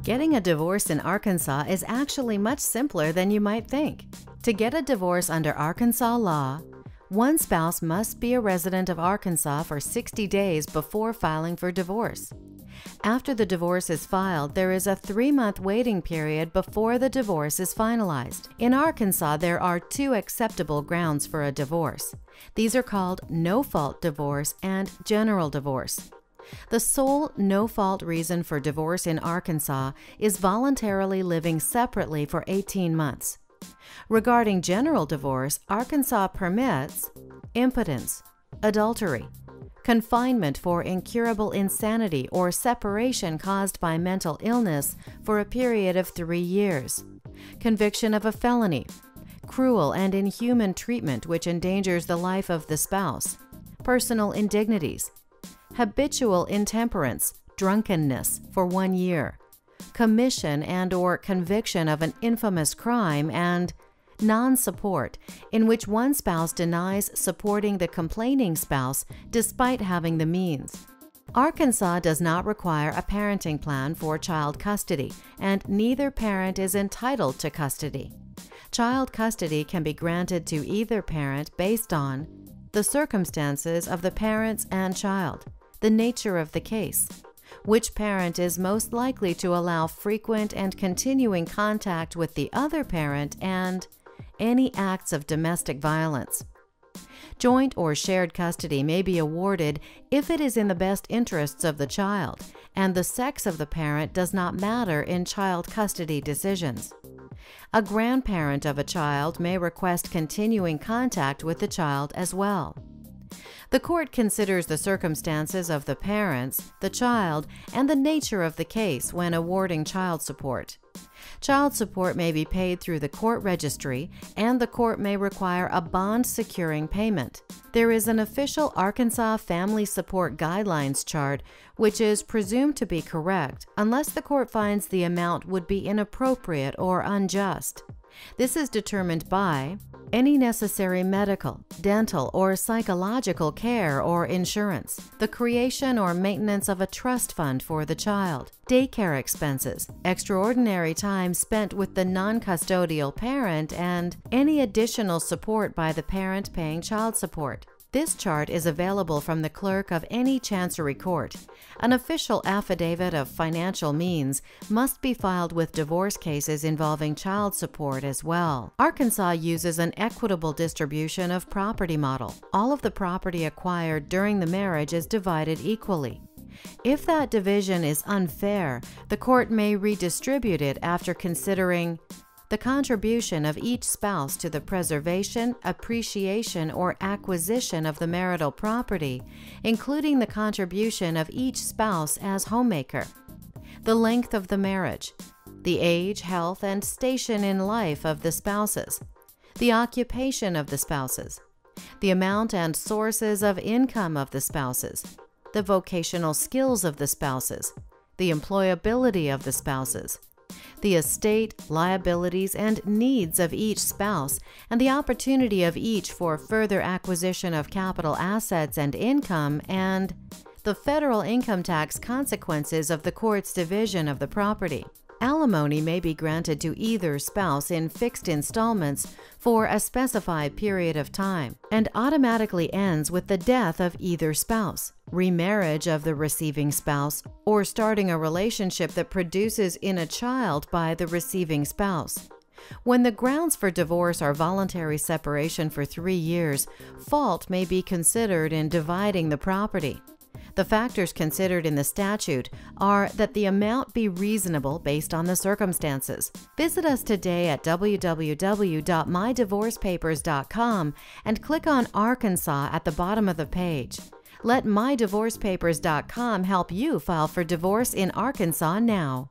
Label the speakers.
Speaker 1: Getting a divorce in Arkansas is actually much simpler than you might think. To get a divorce under Arkansas law, one spouse must be a resident of Arkansas for 60 days before filing for divorce. After the divorce is filed, there is a 3-month waiting period before the divorce is finalized. In Arkansas, there are 2 acceptable grounds for a divorce. These are called no-fault divorce and general divorce. The sole no-fault reason for divorce in Arkansas is voluntarily living separately for 18 months. Regarding general divorce, Arkansas permits impotence, adultery, confinement for incurable insanity or separation caused by mental illness for a period of 3 years, conviction of a felony, cruel and inhuman treatment which endangers the life of the spouse, personal indignities, habitual intemperance, drunkenness for 1 year, commission and/or conviction of an infamous crime, and non-support, in which one spouse denies supporting the complaining spouse despite having the means. Arkansas does not require a parenting plan for child custody, and neither parent is entitled to custody. Child custody can be granted to either parent based on the circumstances of the parents and child, the nature of the case, which parent is most likely to allow frequent and continuing contact with the other parent, and any acts of domestic violence. Joint or shared custody may be awarded if it is in the best interests of the child, and the sex of the parent does not matter in child custody decisions. A grandparent of a child may request continuing contact with the child as well. The court considers the circumstances of the parents, the child, and the nature of the case when awarding child support. Child support may be paid through the court registry, and the court may require a bond securing payment. There is an official Arkansas Family Support Guidelines chart, which is presumed to be correct unless the court finds the amount would be inappropriate or unjust. This is determined by any necessary medical, dental, or psychological care or insurance, the creation or maintenance of a trust fund for the child, daycare expenses, extraordinary time spent with the non-custodial parent, and any additional support by the parent paying child support. This chart is available from the clerk of any chancery court. An official affidavit of financial means must be filed with divorce cases involving child support as well. Arkansas uses an equitable distribution of property model. All of the property acquired during the marriage is divided equally. If that division is unfair, the court may redistribute it after considering the contribution of each spouse to the preservation, appreciation, or acquisition of the marital property, including the contribution of each spouse as homemaker, the length of the marriage, the age, health, and station in life of the spouses, the occupation of the spouses, the amount and sources of income of the spouses, the vocational skills of the spouses, the employability of the spouses, the estate, liabilities, and needs of each spouse, and the opportunity of each for further acquisition of capital assets and income, and the federal income tax consequences of the court's division of the property. Alimony may be granted to either spouse in fixed installments for a specified period of time, and automatically ends with the death of either spouse, remarriage of the receiving spouse, or starting a relationship that produces in a child by the receiving spouse. When the grounds for divorce are voluntary separation for 3 years, fault may be considered in dividing the property. The factors considered in the statute are that the amount be reasonable based on the circumstances. Visit us today at www.mydivorcepapers.com and click on Arkansas at the bottom of the page. Let mydivorcepapers.com help you file for divorce in Arkansas now.